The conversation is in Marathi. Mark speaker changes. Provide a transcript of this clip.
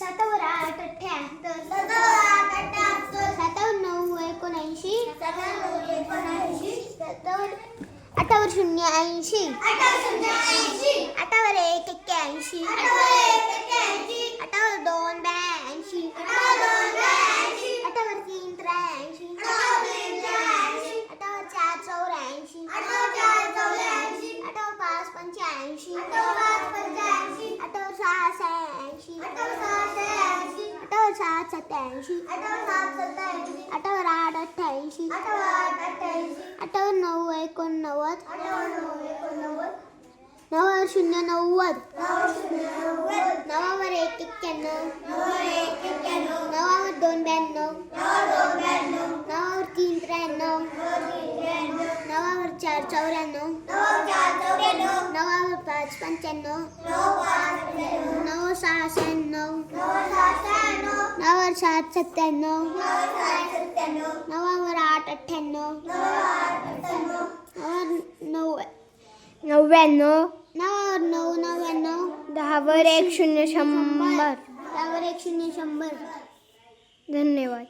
Speaker 1: 7 वर 8 78, 7 वर 9 79, 8 वर 0 80, 8 वर 1 81, 8 वर 2 82, 8 वर 3 83, 8 वर 4 84, 8 वर 5 85, 8 वर 6 86, 8 वर 7 87, 8 वर 8 88, 8 वर 9 89, 9 वर 0 90, 9 वर 1 91, 9 वर 2 92, 9 वर 3 93, 9 वर 4 94, 9 वर 5 95, 9 वर 6 96, 9 वर 7 97, 9 वर 8 98, 9 वर 9 99, 9 वर 9 99,
Speaker 2: 10 वर 1 0 100.
Speaker 1: 10 वर 1 0 100.
Speaker 2: धन्यवाद.